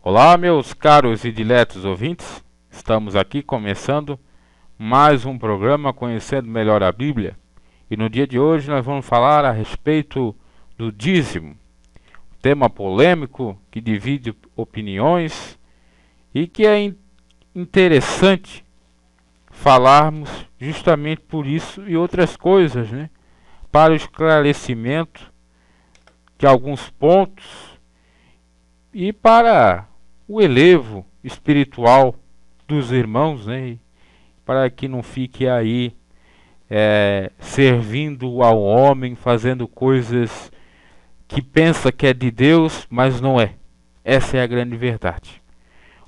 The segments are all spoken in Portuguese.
Olá, meus caros e diletos ouvintes, estamos aqui começando mais um programa Conhecendo Melhor a Bíblia e no dia de hoje nós vamos falar a respeito do dízimo, tema polêmico que divide opiniões e que é interessante falarmos justamente por isso e outras coisas, né? Para o esclarecimento de alguns pontos e para o elevo espiritual dos irmãos, né? Para que não fique aí servindo ao homem, fazendo coisas que pensa que é de Deus, mas não é. Essa é a grande verdade.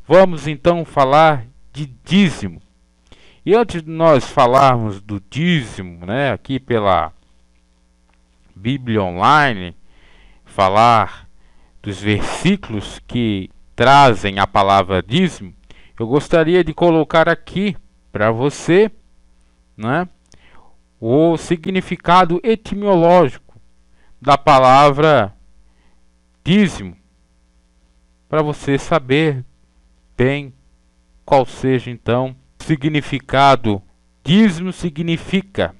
Vamos então falar de dízimo. E antes de nós falarmos do dízimo, né, aqui pela Bíblia Online, falar dos versículos que trazem a palavra dízimo, eu gostaria de colocar aqui para você, né, o significado etimológico da palavra dízimo, para você saber bem qual seja então o significado. Dízimo significa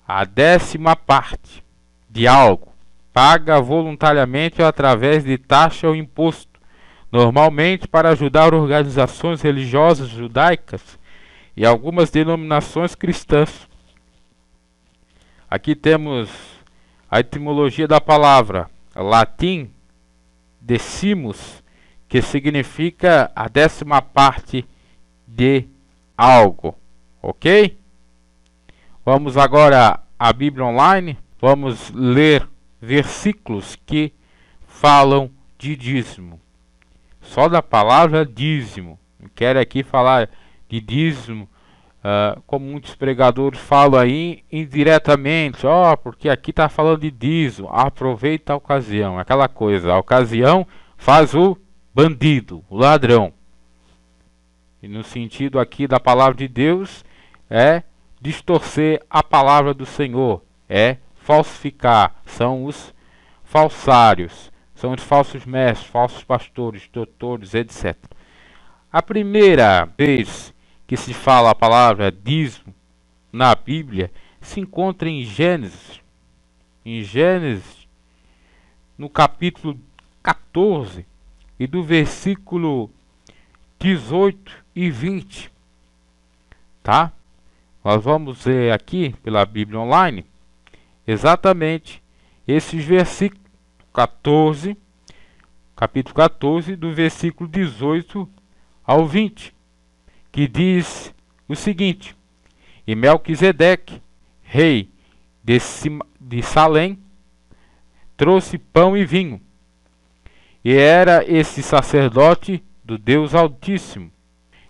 a 10ª parte de algo, paga voluntariamente ou através de taxa ou imposto, normalmente para ajudar organizações religiosas judaicas e algumas denominações cristãs. Aqui temos a etimologia da palavra, latim decimus, que significa a 10ª parte de algo, ok? Vamos agora à Bíblia Online, vamos ler versículos que falam de dízimo. Só da palavra dízimo. Não quero aqui falar de dízimo, como muitos pregadores falam aí indiretamente, porque aqui está falando de dízimo, aproveita a ocasião, aquela coisa, a ocasião faz o bandido, o ladrão. E no sentido aqui da palavra de Deus é distorcer a palavra do Senhor, é falsificar, são os falsários, são os falsos mestres, falsos pastores, doutores, etc. A primeira vez que se fala a palavra dízimo na Bíblia se encontra em Gênesis. Em Gênesis, no capítulo 14 e do versículo 18 e 20. Tá? Nós vamos ver aqui pela Bíblia Online exatamente esses versículos 14, capítulo 14, do versículo 18 ao 20, que diz o seguinte: E Melquisedeque, rei de Salém, trouxe pão e vinho, e era esse sacerdote do Deus Altíssimo,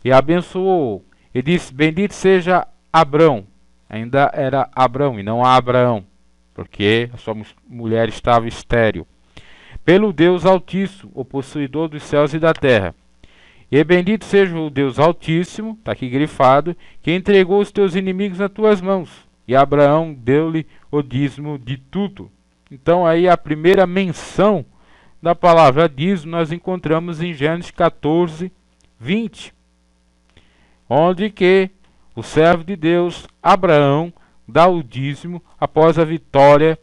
e abençoou, e disse: Bendito seja Abrão. Ainda era Abrão e não Abraão, porque a sua mulher estava estéril. Pelo Deus Altíssimo, o possuidor dos céus e da terra. E bendito seja o Deus Altíssimo, está aqui grifado, que entregou os teus inimigos nas tuas mãos. E Abraão deu-lhe o dízimo de tudo. Então aí a primeira menção da palavra dízimo nós encontramos em Gênesis 14, 20. Onde que o servo de Deus, Abraão, dá o dízimo após a vitória,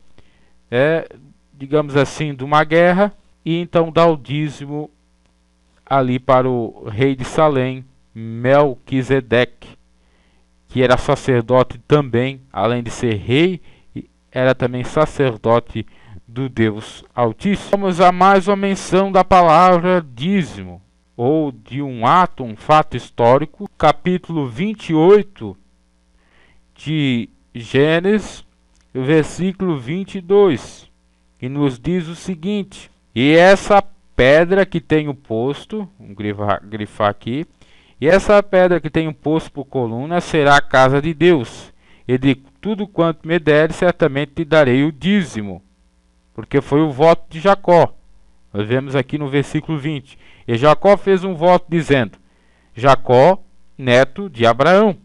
digamos assim, de uma guerra, e então dá o dízimo ali para o rei de Salém, Melquisedeque, que era sacerdote também, além de ser rei, era também sacerdote do Deus Altíssimo. Vamos a mais uma menção da palavra dízimo, ou de um ato, um fato histórico, capítulo 28 de Gênesis, versículo 22, que nos diz o seguinte: E essa pedra que tenho posto, vamos grifar aqui, e essa pedra que tenho posto por coluna será a casa de Deus, e de tudo quanto me deres, certamente te darei o dízimo, porque foi o voto de Jacó. Nós vemos aqui no versículo 20. E Jacó fez um voto dizendo: Jacó, neto de Abraão.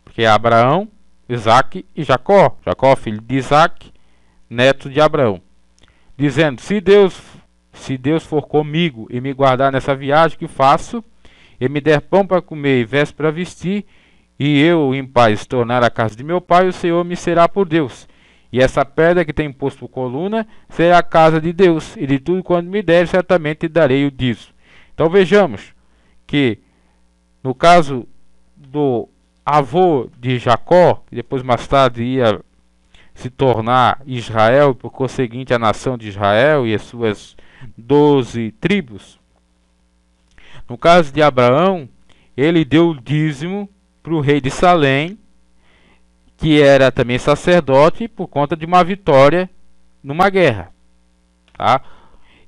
Porque é Abraão, Isaque e Jacó. Jacó, filho de Isaque, neto de Abraão. Dizendo: Se Deus se Deus for comigo e me guardar nessa viagem que faço, e me der pão para comer e vestes para vestir, e eu em paz tornar a casa de meu pai, o Senhor me será por Deus. E essa pedra que tem posto por coluna será a casa de Deus, e de tudo quanto me der, certamente darei o dízimo. Então vejamos que, no caso do avô de Jacó, que depois mais tarde ia se tornar Israel, e por conseguinte a nação de Israel e as suas 12 tribos. No caso de Abraão, ele deu o dízimo para o rei de Salém, que era também sacerdote, por conta de uma vitória numa guerra. Tá?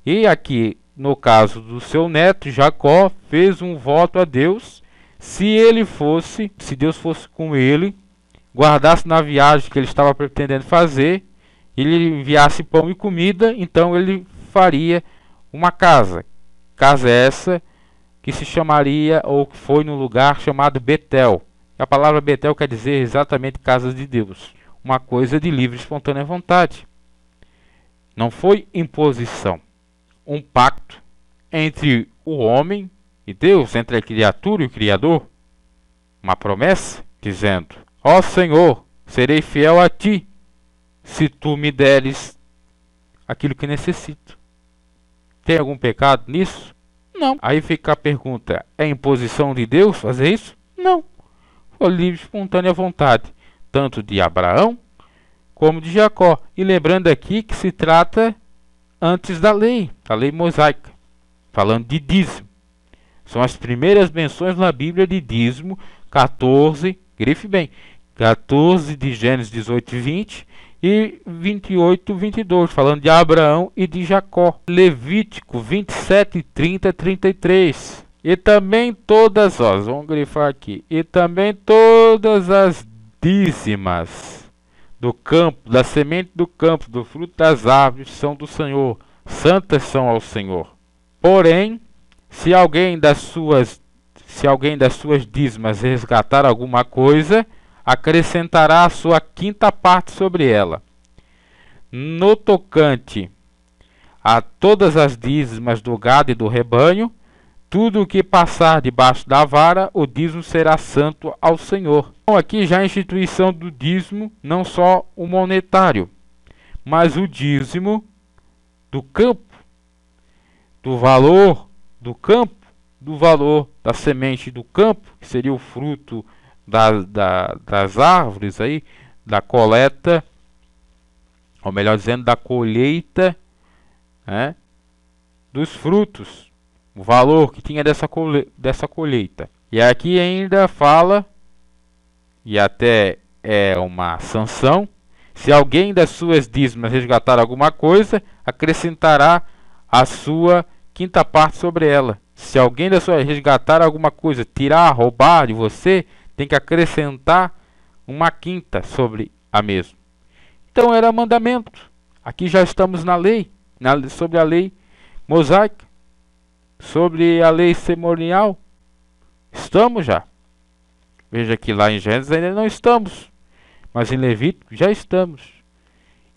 E aqui, no caso do seu neto, Jacó fez um voto a Deus, se Deus fosse com ele, guardasse na viagem que ele estava pretendendo fazer, ele enviasse pão e comida, então ele faria uma casa. Casa essa que se chamaria, ou que foi num lugar chamado Betel. A palavra Betel quer dizer exatamente casa de Deus. Uma coisa de livre e espontânea vontade. Não foi imposição. Um pacto entre o homem e Deus, entre a criatura e o Criador. Uma promessa dizendo: ó Senhor, serei fiel a ti, se tu me deres aquilo que necessito. Tem algum pecado nisso? Não. Aí fica a pergunta: é imposição de Deus fazer isso? Não. Foi livre e espontânea vontade, tanto de Abraão como de Jacó. E lembrando aqui que se trata antes da lei mosaica, falando de dízimo. São as primeiras menções na Bíblia de dízimo, 14, grife bem, 14 de Gênesis 18 e 20 e 28, 22, falando de Abraão e de Jacó. Levítico 27, 30, 33. E também todas, vamos grifar aqui, e também todas as dízimas do campo, da semente do campo, do fruto das árvores, são do Senhor, santas são ao Senhor. Porém, se alguém das suas dízimas resgatar alguma coisa, acrescentará a sua quinta parte sobre ela. No tocante a todas as dízimas do gado e do rebanho, tudo o que passar debaixo da vara, o dízimo será santo ao Senhor. Então aqui já a instituição do dízimo, não só o monetário, mas o dízimo do campo, do valor do campo, do valor da semente do campo, que seria o fruto das árvores aí, da coleta, ou melhor dizendo, da colheita, né, dos frutos, o valor que tinha dessa colheita. E aqui ainda fala, e até é uma sanção, se alguém das suas dízimas resgatar alguma coisa, acrescentará a sua quinta parte sobre ela. Se alguém da sua resgatar alguma coisa, tirar, roubar de você, tem que acrescentar uma quinta sobre a mesma. Então era mandamento. Aqui já estamos na lei, sobre a lei mosaica, sobre a lei cerimonial. Estamos já. Veja que lá em Gênesis ainda não estamos, mas em Levítico já estamos.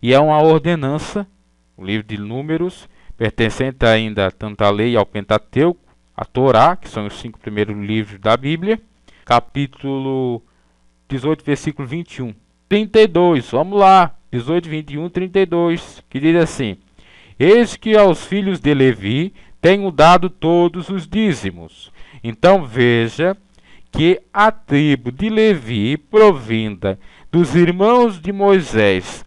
E é uma ordenança, o livro de Números, pertencente ainda tanto à lei ao Pentateuco, a Torá, que são os 5 primeiros livros da Bíblia, capítulo 18, versículo 21. 32, vamos lá, 18, 21, 32, que diz assim: eis que aos filhos de Levi tenho dado todos os dízimos. Então veja que a tribo de Levi, provinda dos irmãos de Moisés,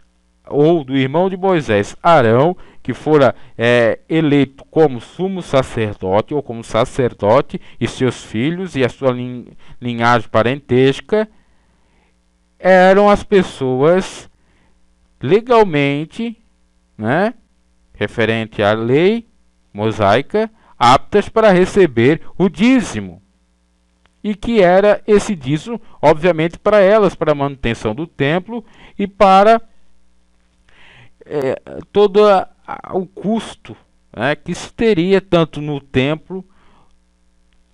ou do irmão de Moisés, Arão, que fora eleito como sumo sacerdote, ou como sacerdote, e seus filhos, e a sua linhagem parentesca, eram as pessoas legalmente, né, referente à lei mosaica, aptas para receber o dízimo. E que era esse dízimo, obviamente, para elas, para a manutenção do templo e para todo o custo, né, que se teria tanto no templo,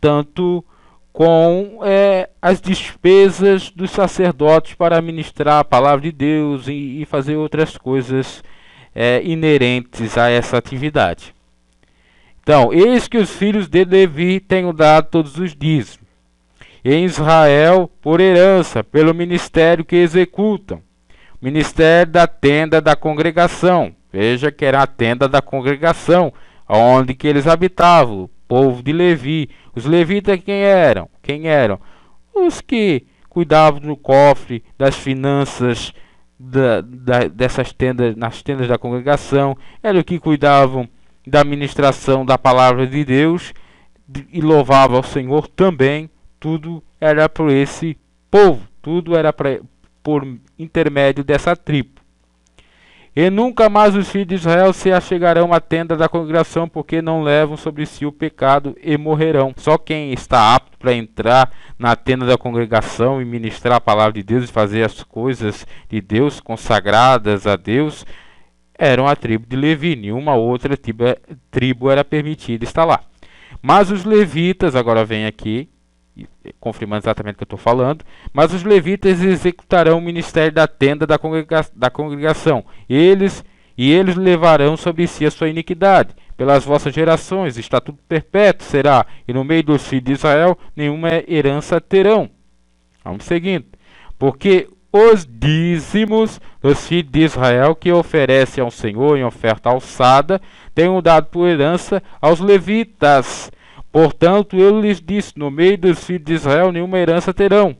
tanto com as despesas dos sacerdotes para ministrar a palavra de Deus e fazer outras coisas inerentes a essa atividade. Então, eis que os filhos de Levi tenho dado todos os dízimos em Israel por herança, pelo ministério que executam. Ministério da tenda da congregação. Veja que era a tenda da congregação, onde que eles habitavam, o povo de Levi. Os levitas quem eram? Quem eram? Os que cuidavam do cofre, das finanças dessas tendas, nas tendas da congregação. Eram os que cuidavam da administração da palavra de Deus e louvavam ao Senhor também. Tudo era por esse povo, tudo era por intermédio dessa tribo. E nunca mais os filhos de Israel se achegarão à tenda da congregação, porque não levam sobre si o pecado e morrerão. Só quem está apto para entrar na tenda da congregação e ministrar a palavra de Deus e fazer as coisas de Deus consagradas a Deus eram a tribo de Levi. Nenhuma outra tribo era permitida estar lá. Mas os levitas, agora vem aqui, confirmando exatamente o que eu estou falando, mas os levitas executarão o ministério da tenda da congregação, eles levarão sobre si a sua iniquidade, pelas vossas gerações, estatuto perpétuo será, e no meio dos filhos de Israel nenhuma herança terão. Vamos seguindo. Porque os dízimos dos filhos de Israel que oferecem ao Senhor em oferta alçada, tenho dado por herança aos levitas. Portanto, eu lhes disse, no meio dos filhos de Israel nenhuma herança terão.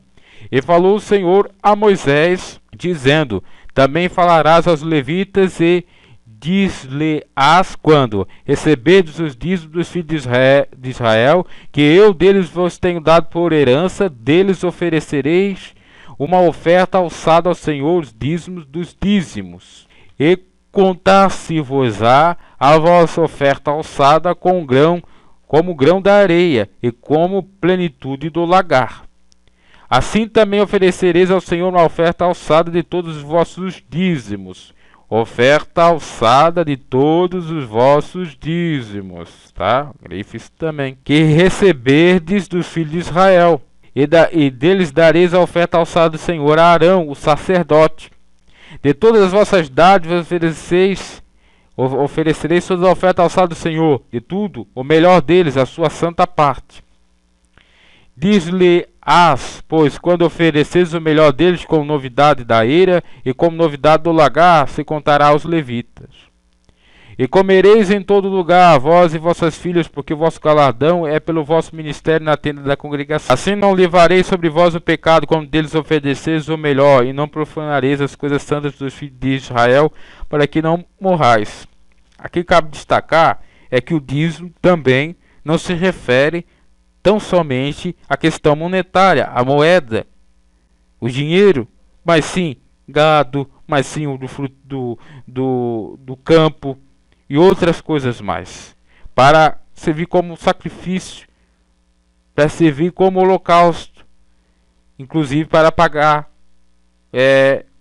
E falou o Senhor a Moisés, dizendo, também falarás aos levitas e diz-lhe-ás quando receberdes os dízimos dos filhos de Israel, que eu deles vos tenho dado por herança, deles oferecereis uma oferta alçada ao Senhor, os dízimos dos dízimos. E contar-se-vos-á a vossa oferta alçada com grão, como o grão da areia, e como plenitude do lagar. Assim também oferecereis ao Senhor uma oferta alçada de todos os vossos dízimos. Oferta alçada de todos os vossos dízimos. Tá? Grife-se também. Que receberdes dos filhos de Israel. E deles dareis a oferta alçada do Senhor a Arão, o sacerdote. De todas as vossas dádivas oferecereis toda a oferta alçada do Senhor, de tudo, o melhor deles, a sua santa parte. Diz-lhe-ás, pois, quando ofereceres o melhor deles como novidade da eira e como novidade do lagar, se contará aos levitas. E comereis em todo lugar, vós e vossas filhas, porque o vosso galardão é pelo vosso ministério na tenda da congregação. Assim não levareis sobre vós o pecado, como deles ofereceis o melhor, e não profanareis as coisas santas dos filhos de Israel, para que não morrais. Aqui cabe destacar é que o dízimo também não se refere tão somente à questão monetária, à moeda, o dinheiro, mas sim gado, mas sim o do fruto do campo, e outras coisas mais, para servir como sacrifício, para servir como holocausto, inclusive para pagar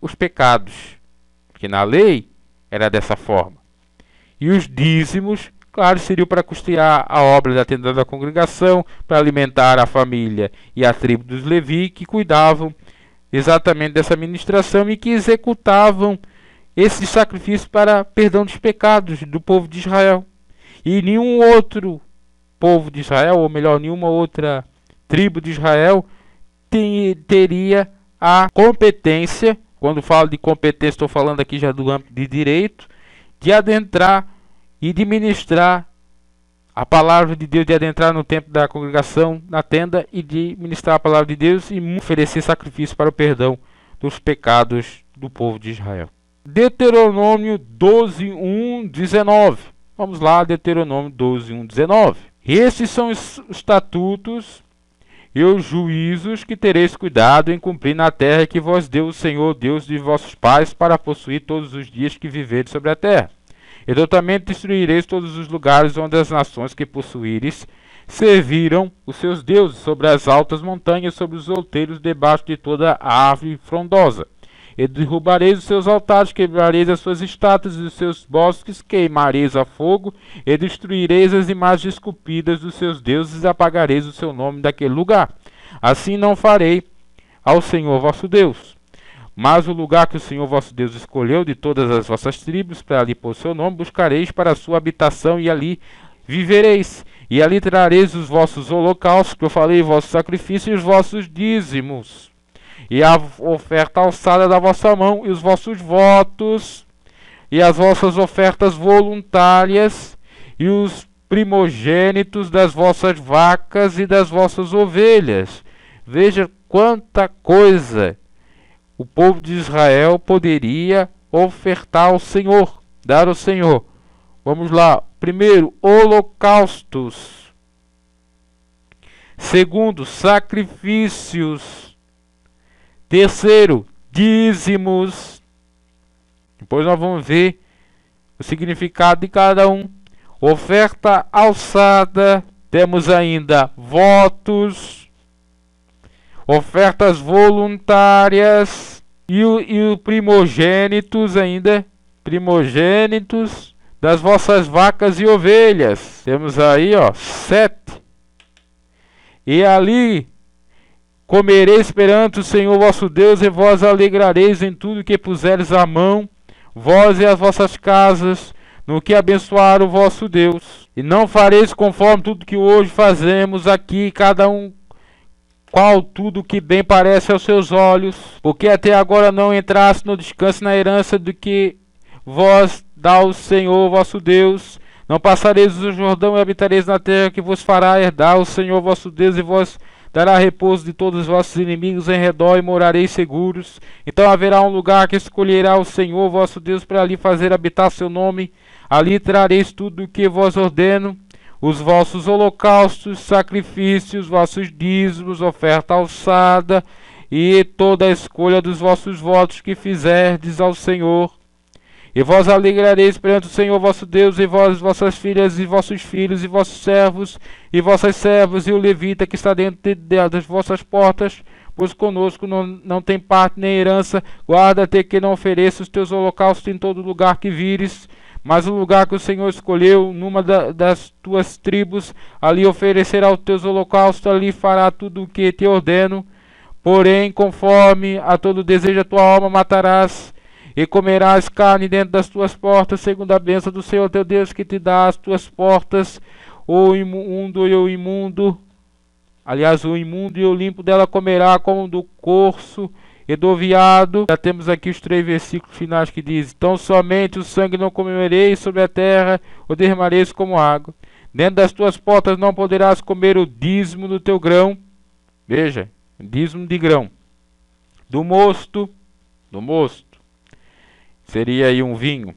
os pecados, que na lei era dessa forma. E os dízimos, claro, seriam para custear a obra da tenda da congregação, para alimentar a família e a tribo dos Levi, que cuidavam exatamente dessa administração e que executavam esse sacrifício para perdão dos pecados do povo de Israel. E nenhum outro povo de Israel, ou melhor, nenhuma outra tribo de Israel teria a competência, quando falo de competência, estou falando aqui já do âmbito de direito, de adentrar e de ministrar a palavra de Deus, de adentrar no templo da congregação, na tenda, e de ministrar a palavra de Deus e oferecer sacrifício para o perdão dos pecados do povo de Israel. Deuteronômio 12:1, 19. Vamos lá, Deuteronômio 12:1, 19. Estes são os estatutos e os juízos que tereis cuidado em cumprir na terra que vos deu o Senhor, Deus de vossos pais, para possuir todos os dias que viveres sobre a terra. E totalmente destruireis todos os lugares onde as nações que possuíres serviram os seus deuses, sobre as altas montanhas, sobre os outeiros, debaixo de toda a árvore frondosa. E derrubareis os seus altares, quebrareis as suas estátuas e os seus bosques, queimareis a fogo, e destruireis as imagens esculpidas dos seus deuses, e apagareis o seu nome daquele lugar. Assim não farei ao Senhor vosso Deus. Mas o lugar que o Senhor vosso Deus escolheu de todas as vossas tribos, para ali pôr seu nome, buscareis para a sua habitação, e ali vivereis. E ali trareis os vossos holocaustos, que eu falei, vossos sacrifícios e os vossos dízimos, e a oferta alçada da vossa mão, e os vossos votos, e as vossas ofertas voluntárias, e os primogênitos das vossas vacas e das vossas ovelhas. Veja quanta coisa o povo de Israel poderia ofertar ao Senhor, dar ao Senhor. Vamos lá. Primeiro, holocaustos. Segundo, sacrifícios. Terceiro, dízimos. Depois nós vamos ver o significado de cada um. Oferta alçada. Temos ainda votos, ofertas voluntárias e o primogênitos ainda. Primogênitos das vossas vacas e ovelhas. Temos aí, 7. E ali comereis perante o Senhor vosso Deus, e vós alegrareis em tudo que puseres a mão, vós e as vossas casas, no que abençoar o vosso Deus. E não fareis conforme tudo que hoje fazemos aqui, cada um qual tudo que bem parece aos seus olhos, porque até agora não entraste no descanso na herança do que vós dá o Senhor vosso Deus. Não passareis o Jordão e habitareis na terra que vos fará herdar o Senhor vosso Deus, e vós dará repouso de todos os vossos inimigos em redor, e morareis seguros. Então haverá um lugar que escolherá o Senhor vosso Deus para ali fazer habitar seu nome. Ali trareis tudo o que vos ordeno, os vossos holocaustos, sacrifícios, vossos dízimos, oferta alçada, e toda a escolha dos vossos votos que fizerdes ao Senhor. E vós alegrareis perante o Senhor vosso Deus, e vós, vossas filhas, e vossos filhos, e vossos servos, e vossas servas, e o levita que está dentro das vossas portas, pois conosco não tem parte nem herança. Guarda-te que não ofereça os teus holocaustos em todo lugar que vires, mas o lugar que o Senhor escolheu, numa das tuas tribos, ali oferecerá os teus holocaustos, ali fará tudo o que te ordeno. Porém, conforme a todo desejo da tua alma, matarás e comerás carne dentro das tuas portas, segundo a bênção do Senhor teu Deus, que te dá as tuas portas. O imundo e o imundo, aliás, o imundo e o limpo dela comerá, como do corso e do veado. Já temos aqui os 3 versículos finais que diz: então somente o sangue não comereis sobre a terra, o derramareis como água. Dentro das tuas portas não poderás comer o dízimo do teu grão. Veja, dízimo de grão. Do mosto, seria aí um vinho.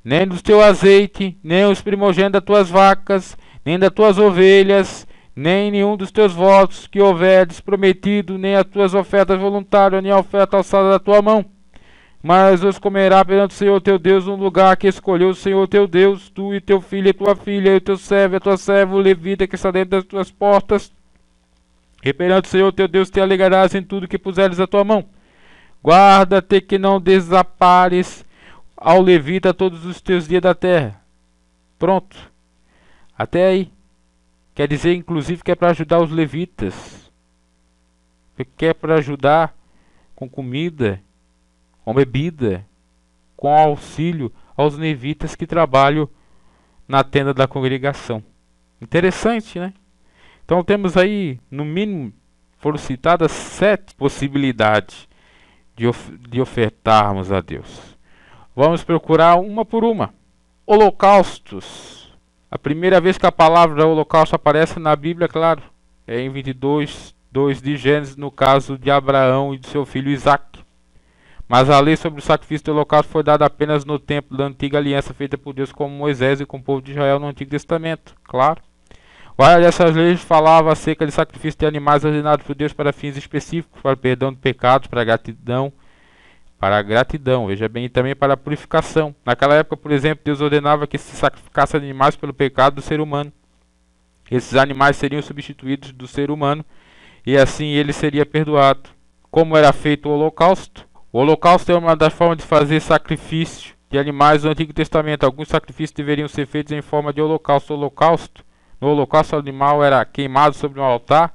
Nem do teu azeite, nem os primogênitos das tuas vacas, nem das tuas ovelhas, nem nenhum dos teus votos que houveres prometido, nem as tuas ofertas voluntárias, nem a oferta alçada da tua mão. Mas os comerá perante o Senhor teu Deus, no lugar que escolheu o Senhor teu Deus, tu e teu filho e tua filha, e o teu servo e a tua serva, o levita que está dentro das tuas portas. E perante o Senhor teu Deus te alegrarás em tudo que puseres a tua mão. Guarda-te que não desapares ao levita todos os teus dias da terra. Pronto. Até aí. Quer dizer, inclusive, que é para ajudar os levitas. Que é para ajudar com comida, com bebida, com auxílio aos levitas que trabalham na tenda da congregação. Interessante, né? Então temos aí, no mínimo, foram citadas 7 possibilidades de ofertarmos a Deus. Vamos procurar uma por uma. Holocaustos. A primeira vez que a palavra holocausto aparece na Bíblia, claro, é em 22:2 de Gênesis, no caso de Abraão e de seu filho Isaque. Mas a lei sobre o sacrifício do holocausto foi dada apenas no tempo da antiga aliança feita por Deus com Moisés e com o povo de Israel no Antigo Testamento, claro. Várias dessas leis falavam acerca de sacrifício de animais ordenados por Deus para fins específicos, para o perdão de pecados, para a gratidão, veja bem, e também para a purificação. Naquela época, por exemplo, Deus ordenava que se sacrificasse animais pelo pecado do ser humano. Esses animais seriam substituídos do ser humano e assim ele seria perdoado. Como era feito o holocausto? O holocausto é uma das formas de fazer sacrifício de animais do Antigo Testamento. Alguns sacrifícios deveriam ser feitos em forma de holocausto. No holocausto, o animal era queimado sobre um altar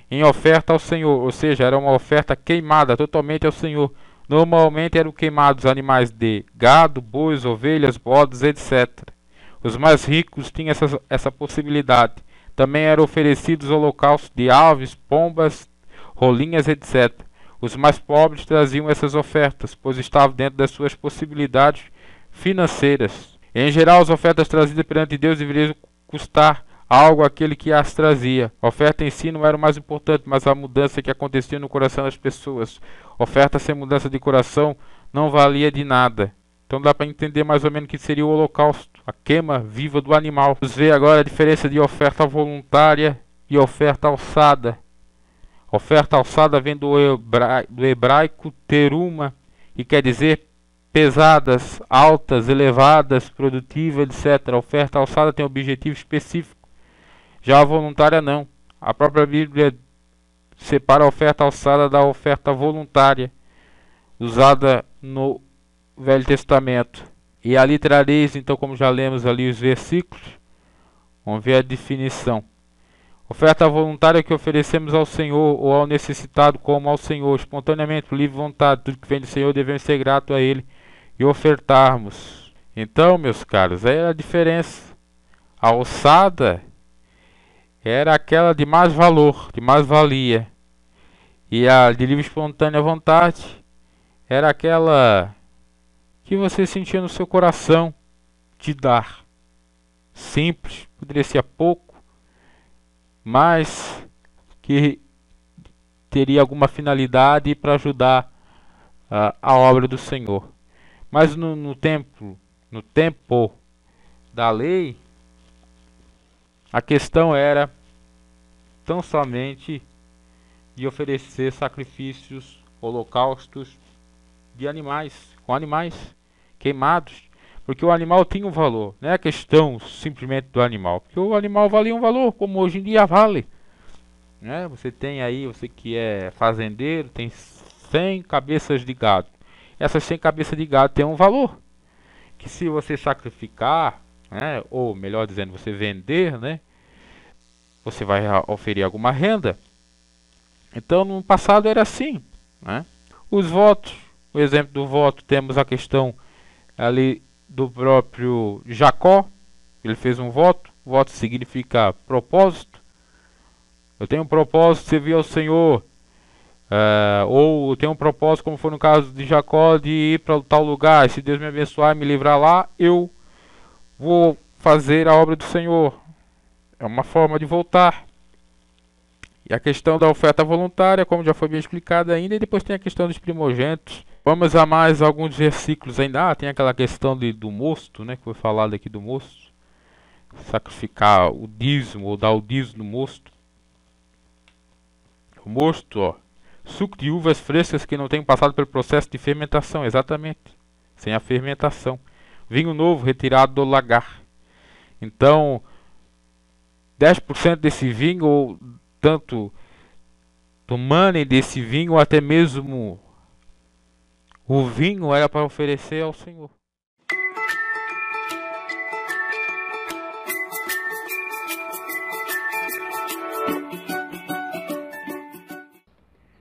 em oferta ao Senhor, ou seja, era uma oferta queimada totalmente ao Senhor. Normalmente eram queimados animais de gado, bois, ovelhas, bodes, etc. Os mais ricos tinham essa possibilidade. Também eram oferecidos holocaustos de aves, pombas, rolinhas, etc. Os mais pobres traziam essas ofertas, pois estavam dentro das suas possibilidades financeiras. Em geral, as ofertas trazidas perante Deus deveriam custar algo àquele que as trazia. A oferta em si não era o mais importante, mas a mudança que acontecia no coração das pessoas. Oferta sem mudança de coração não valia de nada. Então dá para entender mais ou menos o que seria o holocausto, a queima viva do animal. Vamos ver agora a diferença de oferta voluntária e oferta alçada. Oferta alçada vem do hebraico teruma, e quer dizer pesadas, altas, elevadas, produtivas, etc. A oferta alçada tem um objetivo específico. Já a voluntária não. A própria Bíblia separa a oferta alçada da oferta voluntária, usada no Velho Testamento. E ali trareis, então, como já lemos ali os versículos, vamos ver a definição. Oferta voluntária que oferecemos ao Senhor ou ao necessitado como ao Senhor, espontaneamente, por livre vontade. Tudo que vem do Senhor devemos ser grato a Ele e ofertarmos. Então, meus caros, aí é a diferença. A alçada era aquela de mais valor, de mais valia. E a de livre espontânea vontade era aquela que você sentia no seu coração de dar. Simples, poderia ser pouco, mas que teria alguma finalidade para ajudar a obra do Senhor. Mas no tempo da lei, a questão era tão somente de oferecer sacrifícios, holocaustos de animais, com animais queimados, porque o animal tinha um valor, não é a questão simplesmente do animal, porque o animal valia um valor, como hoje em dia vale, né? Você tem aí, você que é fazendeiro, tem 100 cabeças de gado, essas 100 cabeças de gado têm um valor, que se você sacrificar, né, ou melhor dizendo, você vender, né, você vai oferir alguma renda. Então no passado era assim, né? Os votos, o exemplo do voto, temos a questão ali do próprio Jacó. Ele fez um voto. Voto significa propósito. Eu tenho um propósito de servir ao Senhor. Ou eu tenho um propósito, como foi no caso de Jacó, de ir para tal lugar. Se Deus me abençoar e me livrar lá, eu vou fazer a obra do Senhor. É uma forma de voltar. E a questão da oferta voluntária, como já foi bem explicado ainda, e depois tem a questão dos primogênitos. Vamos a mais alguns versículos ainda. Tem aquela questão do mosto, né, que foi falado aqui do mosto. Sacrificar o dízimo, ou dar o dízimo no mosto. O mosto, ó, suco de uvas frescas que não tenham passado pelo processo de fermentação, exatamente, sem a fermentação. Vinho novo retirado do lagar. Então, 10% desse vinho, ou tanto do money desse vinho, ou até mesmo o vinho, era para oferecer ao Senhor.